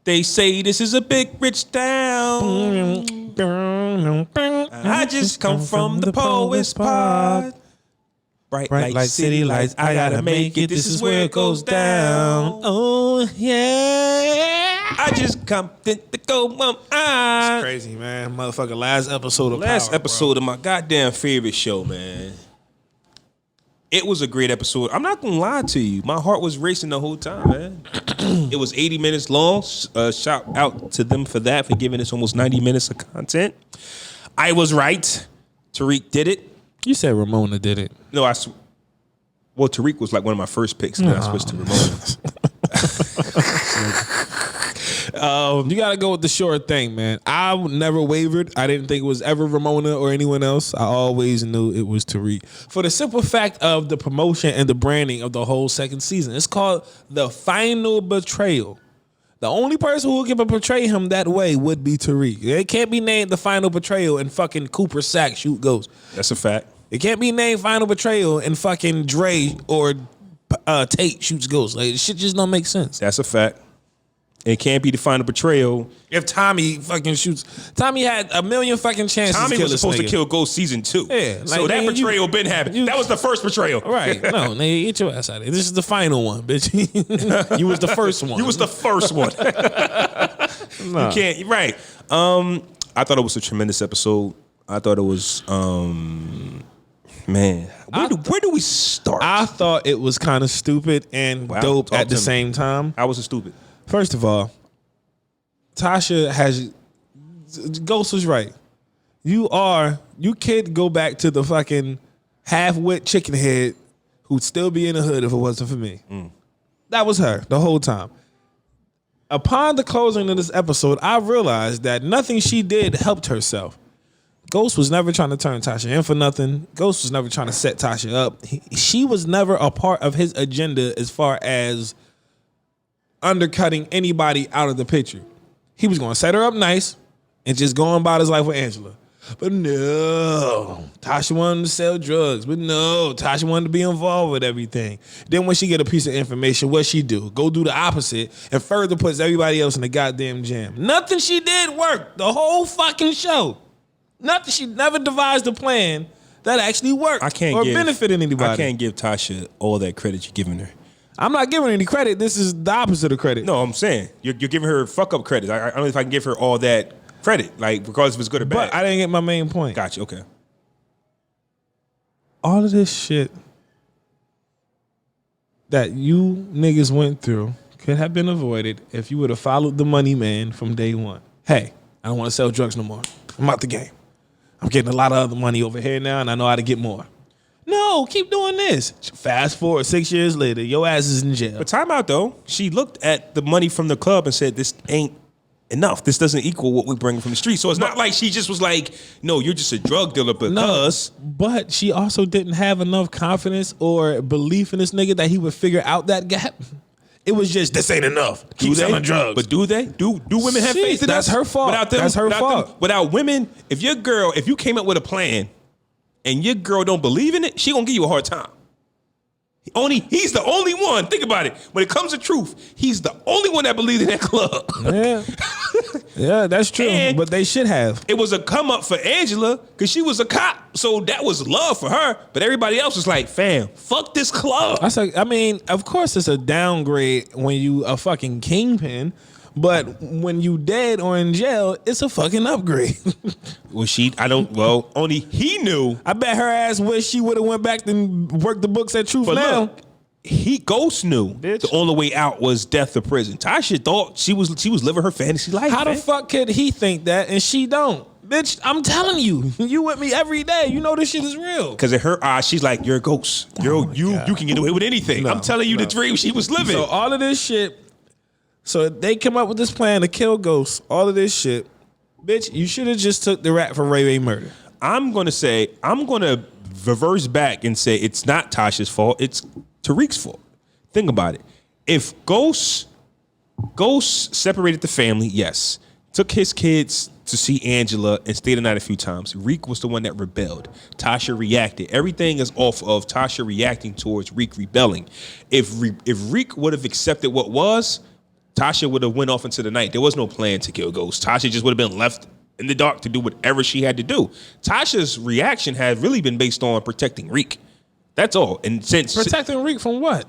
They say this is a big rich town. I just come from the poet's part. Bright like city lights, I gotta make it. This is where it goes down. Oh yeah. I just come to go. It's crazy, man. Motherfucker, last episode of Of my goddamn favorite show, man. It was a great episode. I'm not gonna lie to you. My heart was racing the whole time, man. It was 80 minutes long. Shout out to them for that, for giving us almost 90 minutes of content. I was right. Tariq did it. You said Ramona did it. No, well, Tariq was like one of my first picks, and then I switched to Ramona. You got to go with the sure thing, man. I never wavered. I didn't think it was ever Ramona or anyone else. I always knew it was Tariq. For the simple fact of the promotion and the branding of the whole second season. It's called The Final Betrayal. The only person who can portray him that way would be Tariq. It can't be named The Final Betrayal and fucking Cooper Sack shoot Ghost. That's a fact. It can't be named Final Betrayal and fucking Dre or Tate shoots Ghost. Like, shit just don't make sense. That's a fact. It can't be the Final Betrayal if Tommy fucking shoots. Tommy had a million fucking chances. Tommy to kill was supposed to nigga. kill Ghost season 2. Yeah, so like, that nigga, betrayal been happening. That was the first betrayal. Right. No, nigga, get your ass out of here. This is the final one, bitch. You was the first one. You was the first one. Nah. You can't. Right. I thought it was a tremendous episode. I thought it was. Man, where do we start? I thought it was kind of stupid and dope at the same time. How was it stupid? First of all, Tasha has Ghost was right. You could go back to the fucking half-wit chicken head who'd still be in the hood if it wasn't for me. That was her the whole time. Upon the closing of this episode, I realized that nothing she did helped herself. Ghost was never trying to turn Tasha in for nothing. Ghost was never trying to set Tasha up. She was never a part of his agenda as far as undercutting anybody out of the picture. He was going to set her up nice and just go on about his life with Angela. But no, Tasha wanted to sell drugs. But no, Tasha wanted to be involved with everything. Then when she get a piece of information, what she do? Go do the opposite and further puts everybody else in the goddamn jam. Nothing she did worked the whole fucking show. Nothing. She never devised a plan that actually worked benefited anybody. I can't give Tasha all that credit you're giving her. I'm not giving her any credit. This is the opposite of credit. No, I'm saying you're giving her fuck up credit. I don't know if I can give her all that credit, like regardless if it's good or bad. But I didn't get my main point. Gotcha. Okay. All of this shit that you niggas went through could have been avoided if you would have followed the money man from day one. Hey, I don't want to sell drugs no more. I'm out the game. I'm getting a lot of other money over here now, and I know how to get more. No, keep doing this. Fast forward 6 years later, your ass is in jail. But time out though. She looked at the money from the club and said, "This ain't enough. This doesn't equal what we bring from the street." So it's not like she just was like, "No, you're just a drug dealer because." No, but she also didn't have enough confidence or belief in this nigga that he would figure out that gap. It was just, this ain't enough. Keep selling drugs. But do they? Do women have faith in that's us? her fault. That's her fault. Without women, if you came up with a plan and your girl don't believe in it, she gonna give you a hard time. He's the only one. Think about it. When it comes to truth, he's the only one that believes in that club. Yeah, yeah, that's true. And but they should have. It was a come up for Angela because she was a cop, so that was love for her. But everybody else was like, "Fam, fuck this club." I mean, of course, it's a downgrade when you a fucking kingpin. But when you dead or in jail, it's a fucking upgrade. Only he knew. I bet her ass wish she would have went back and worked the books at Truth Now. Look, Ghost knew the only way out was death or prison. Tasha thought she was living her fantasy life. How the fuck could he think that and she don't? Bitch, I'm telling you, you with me every day. You know this shit is real. Because in her eyes, she's like, you're a ghost. You can get away with anything. I'm telling you the dream she was living. So all of this shit, so they come up with this plan to kill Ghost, all of this shit. Bitch, you should have just took the rap for Ray Ray murder. I'm going to reverse back and say it's not Tasha's fault. It's Tariq's fault. Think about it. If Ghost separated the family, yes. Took his kids to see Angela and stayed the night a few times. Reek was the one that rebelled. Tasha reacted. Everything is off of Tasha reacting towards Reek rebelling. If Reek would have accepted what was, Tasha would have went off into the night. There was no plan to kill Ghost. Tasha just would have been left in the dark to do whatever she had to do. Tasha's reaction had really been based on protecting Reek. That's all. And since Protecting Reek from what?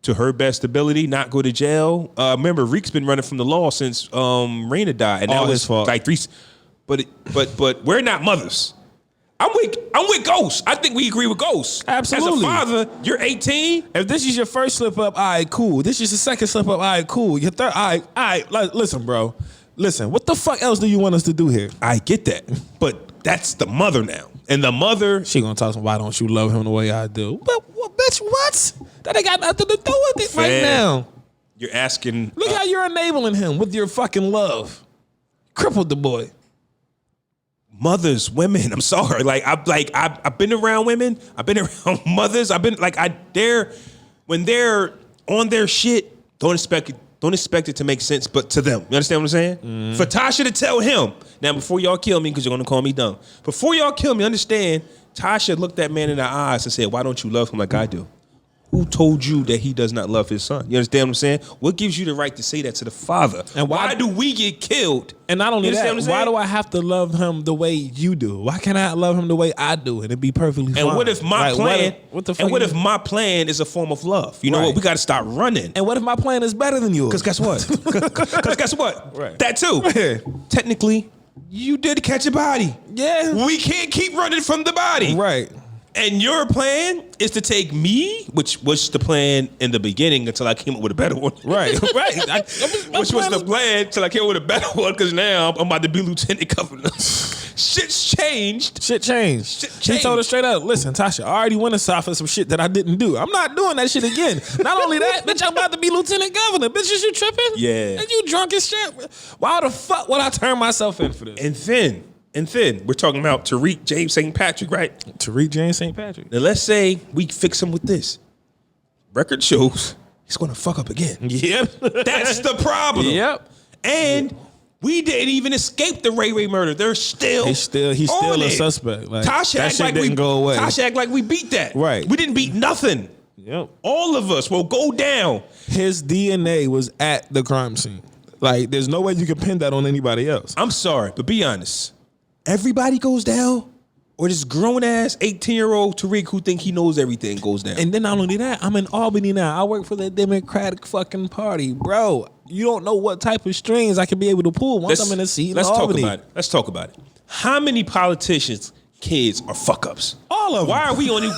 to her best ability, not go to jail. Remember, Reek's been running from the law since Raina died, and All that his was fault. like 3. But we're not mothers. I'm with Ghost. I think we agree with Ghost. Absolutely. As a father, you're 18. If this is your first slip up, all right, cool. This is your second slip up, all right, cool. Your third, all right. Like, listen, bro. Listen, what the fuck else do you want us to do here? I get that, but that's the mother now, and the mother. She gonna talk some, why don't you love him the way I do? But what, bitch, what? That ain't got nothing to do with it right Fam. now. You're asking. Look how you're enabling him with your fucking love. Crippled the boy. Mothers, women. I'm sorry. I've been around women. I've been around mothers. I've been when they're on their shit. Don't expect it to make sense, but to them. You understand what I'm saying? Mm-hmm. For Tasha to tell him now, before y'all kill me, because you're gonna call me dumb. Before y'all kill me, understand. Tasha looked that man in the eyes and said, "Why don't you love him like I do?" Who told you that he does not love his son? You understand what I'm saying? What gives you the right to say that to the father? And why do we get killed? And not only You that, understand what I'm why saying? do I have to love him the way you do? Why can't I love him the way I do and it be perfectly fine? And what if my plan? What the fuck? And what if my plan is a form of love? You know Right. what? We got to stop running. And what if my plan is better than yours? Because guess what? Because guess what? Right. That too. Yeah. Technically, you did catch a body. Yeah. We can't keep running from the body. Right. And your plan is to take me, which was the plan in the beginning until I came up with a better one. Right. Right. Which was the plan until I came up with a better one because now I'm about to be lieutenant governor. Shit's changed. Shit changed. Shit She changed. told her straight up, listen, Tasha, I already went aside for some shit that I didn't do. I'm not doing that shit again. Not only that, bitch, I'm about to be lieutenant governor. Bitch, is you tripping? Yeah. And you drunk as shit? Why the fuck would I turn myself in for this? And then we're talking about Tariq James St. Patrick, right? Tariq James St. Patrick. Now let's say we fix him with this. Record shows he's gonna fuck up again. Yep. That's the problem. Yep. And we didn't even escape the Ray Ray murder. They're still He's still on a it. suspect. Like, Tasha that act shit like didn't we go away. Tasha act like we beat that. Right. We didn't beat nothing. Yep. All of us will go down. His DNA was at the crime scene. Like, there's no way you can pin that on anybody else. I'm sorry, but be honest. Everybody goes down, or this grown ass 18-year-old Tariq who think he knows everything goes down. And then not only that, I'm in Albany now. I work for the Democratic fucking Party. Bro, you don't know what type of strings I can be able to pull once I'm in a seat in Albany. Let's talk about it. How many politicians' kids are fuck ups? All of them. Why are we All of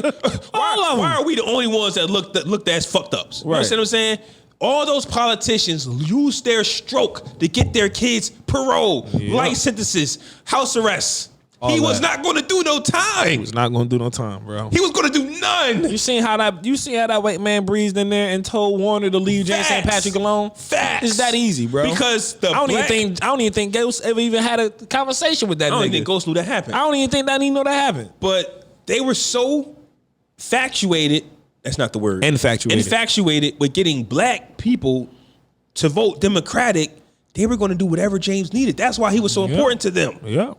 them. why are we the only ones that looked as fucked ups? You Right. understand what I'm saying? All those politicians use their stroke to get their kids parole, life sentences, house arrests. All He was that. not going to do no time. He's not gonna do no time, bro. He was going to do none. You seen how that white man breezed in there and told Warner to leave James St. Facts. Patrick alone? Facts. It's that easy, bro. Because the I don't black- even think Ghost ever even had a conversation with that I don't nigga. even think Ghost knew that happened. I don't even think that he know that happened. But they were so infatuated. That's not the word. Infatuated with getting black people to vote Democratic. They were going to do whatever James needed. That's why he was so important to them. Yeah.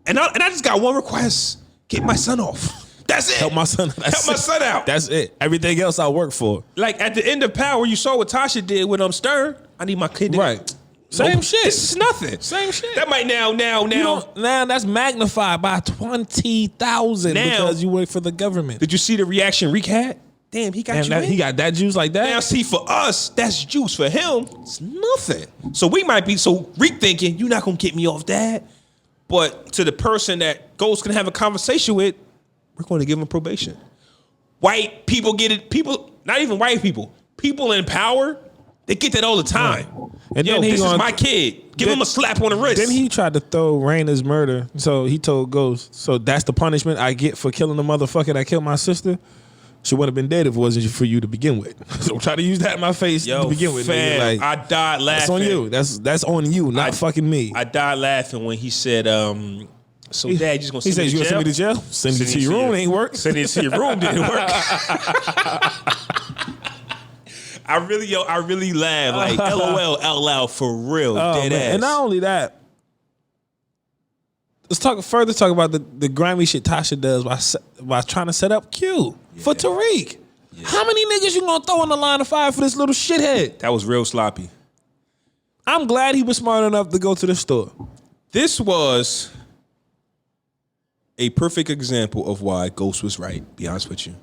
And I just got one request: get my son off. That's it. Help my son. Help my son out. That's it. Everything else I work for. Like at the end of Power, you saw what Tasha did with Stern. I need my kid. Right. Same shit. This is nothing. Same shit. That might now. Now that's magnified by 20,000 Now- because you work for the government. Did you see the reaction Reek had? Damn, he got And you. that, in. he got that juice like that. Now, see, for us, that's juice. For him, it's nothing. So we might be Reek thinking, you're not gonna get me off that. But to the person that Ghost can have a conversation with, we're going to give him probation. White people get it. People, not even white people. People in power, they get that all the time. And Yo, then he this is gonna- my kid. Give him a slap on the wrist. Then he tried to throw Raina's murder. So he told Ghost, so that's the punishment I get for killing the motherfucker that killed my sister. She would have been dead if it wasn't for you to begin with. So try to use that in my face to begin with. fam, Nigga. Like, I died laughing. that's on you. That's on you, not fucking me. I died laughing when he said, so dad, you just going to He send said, me you to gonna jail? send me to jail? Send it to your room, ain't work. Send it to your room didn't work. I really laughed like LOL out loud for real, dead ass. And not only that, let's talk about the grimy shit Tasha does while trying to set up Q for Tariq. How many niggas you gonna throw in the line of fire for this little shithead? That was real sloppy. I'm glad he was smart enough to go to the store. This was a perfect example of why Ghost was right, be honest with you.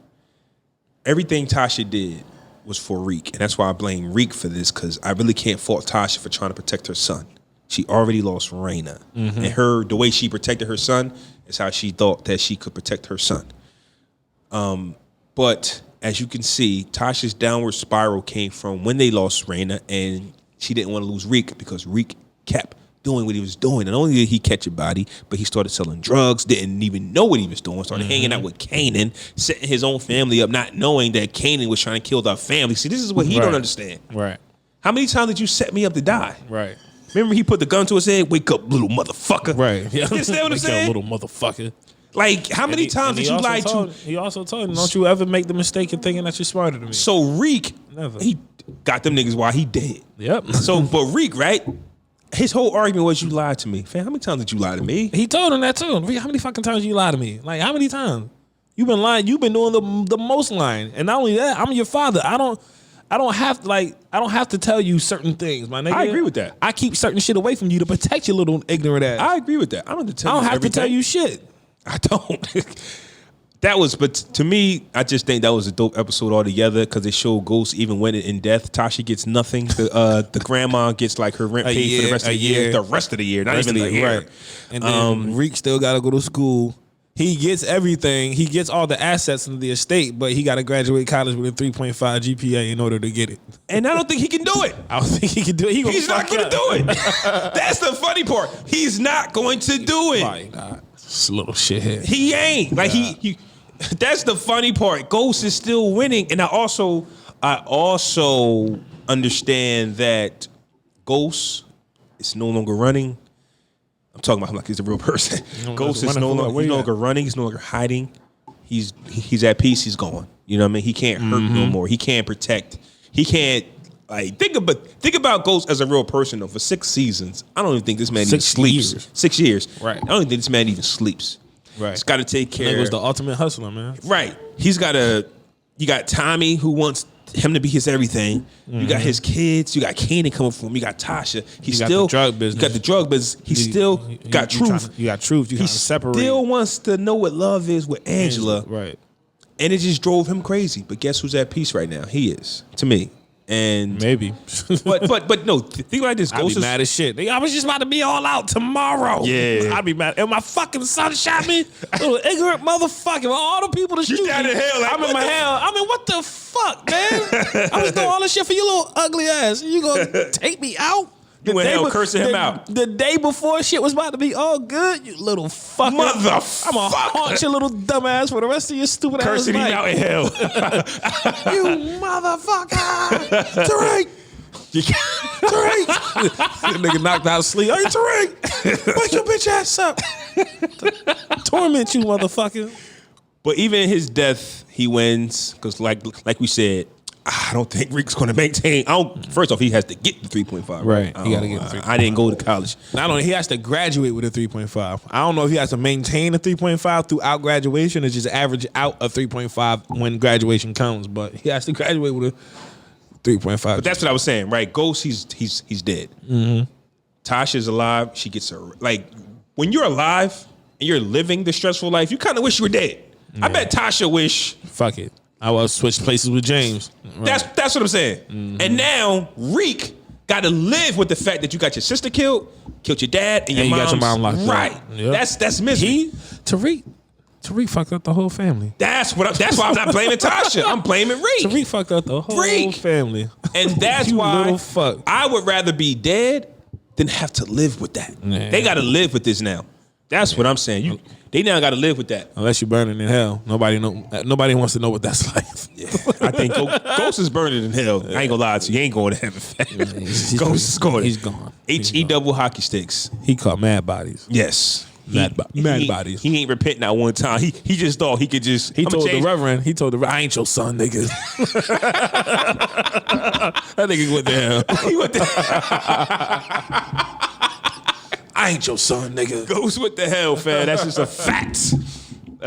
Everything Tasha did was for Reek, and that's why I blame Reek for this, because I really can't fault Tasha for trying to protect her son. She already lost Raina, and the way she protected her son is how she thought that she could protect her son. But as you can see, Tasha's downward spiral came from when they lost Raina, and she didn't want to lose Reek because Reek kept doing what he was doing. And only did he catch a body, but he started selling drugs, didn't even know what he was doing, started hanging out with Kanan, setting his own family up, not knowing that Kanan was trying to kill their family. See, this is what he don't understand. Right. How many times did you set me up to die? Right. Remember he put the gun to his head? Wake up, little motherfucker. Right. You understand what I'm saying? Little motherfucker. Like, how many times did you lie to? He also told him, don't you ever make the mistake of thinking that you're smarter than me. So Reek, Never. he got them niggas while he dead. Yep. So, but Reek, right? His whole argument was, you lied to me. Fam, how many times did you lie to me? He told him that too. How many fucking times you lie to me? Like, how many times? You've been lying. You've been doing the most lying. And not only that, I'm your father. I don't have to tell you certain things, my nigga. I agree with that. I keep certain shit away from you to protect your little ignorant ass. I agree with that. I don't have to tell you have to tell everything. you shit. I don't. But to me, I just think that was a dope episode altogether because it showed Ghost even when in death, Tasha gets nothing. The grandma gets like her rent paid for the rest of the year. The rest of the year, not even the year. Right. And then Reek still got to go to school. He gets everything. He gets all the assets in the estate, but he got to graduate college with a 3.5 GPA in order to get it. And I don't think he can do it. I don't think he can do it. He's not going to do it. That's the funny part. He's not going to do it. My God. This little shithead. He ain't. Like he that's the funny part. Ghost is still winning. And I also understand that Ghost is no longer running. I'm talking about him like he's a real person. Ghost is no longer running. He's no longer hiding. He's at peace. He's gone. You know what I mean? He can't hurt no more. He can't protect. He can't like think about Ghost as a real person though. For 6 seasons, I don't even think this man even sleeps. Years. 6 years. Right. I don't even think this man even sleeps. Right. He's got to take care. He was the ultimate hustler, man. Right. You got Tommy who wants him to be his everything. You got his kids. You got Kanan coming from him. You got Tasha. He's still got the drug business. You got the drug business. He still got truth. You got truth. You got to separate. He still wants to know what love is with Angela. Right. And it just drove him crazy. But guess who's at peace right now? He is, to me. And maybe. but no, think like this. I'd be mad as shit. I was just about to be all out tomorrow. Yeah. I'd be mad. And my fucking son shot me. Little ignorant motherfucker. All the people that shoot me. down in hell. Like, I'm in my hell. I mean, what the fuck, man? I was doing all this shit for you little ugly ass. You gonna take me out? You in hell cursing him out. The day before shit was about to be all good, you little fucker. Motherfucker. I'm gonna haunt your little dumb ass for the rest of your stupid ass life. Cursing him out in hell. You motherfucker. Tariq. Tariq. That nigga knocked out sleep. Hey, Tariq. Wake your bitch ass up. Torment you, motherfucker. But even in his death, he wins. Because like we said, I don't think Reek's going to maintain. First off, he has to get the 3.5. Right. He got to get the 3.5. I didn't go to college. Not only he has to graduate with a 3.5. I don't know if he has to maintain a 3.5 throughout graduation or just average out a 3.5 when graduation comes, but he has to graduate with a 3.5. But that's what I was saying, right? Ghost, he's dead. Mm-hmm. Tasha's alive. She gets her like when you're alive and you're living the stressful life, you kind of wish you were dead. Yeah. I bet Tasha wish. Fuck it. I will switch places with James. Right. That's what I'm saying. Mm-hmm. And now Reek got to live with the fact that you got your sister killed your dad, and you got your mom locked up. Right. Yep. That's misery. Tariq fucked up the whole family. That's why I'm not blaming Tasha. I'm blaming Reek. Tariq fucked up the whole family. And that's why I would rather be dead than have to live with that. Yeah. They got to live with this now. That's what I'm saying. They now got to live with that. Unless you're burning in hell. Nobody wants to know what that's like. Yeah. I think Ghost is burning in hell. I ain't gonna lie to you. He ain't going to heaven. Ghost is going. He's gone. H-E double hockey sticks. He caught mad bodies. Yes. Mad bodies. He ain't repenting that one time. He just thought he could just. He told the reverend, I ain't your son, nigga. That nigga went to hell. He went to I ain't your son, nigga. Goes with the hell, fam. That's just a fact.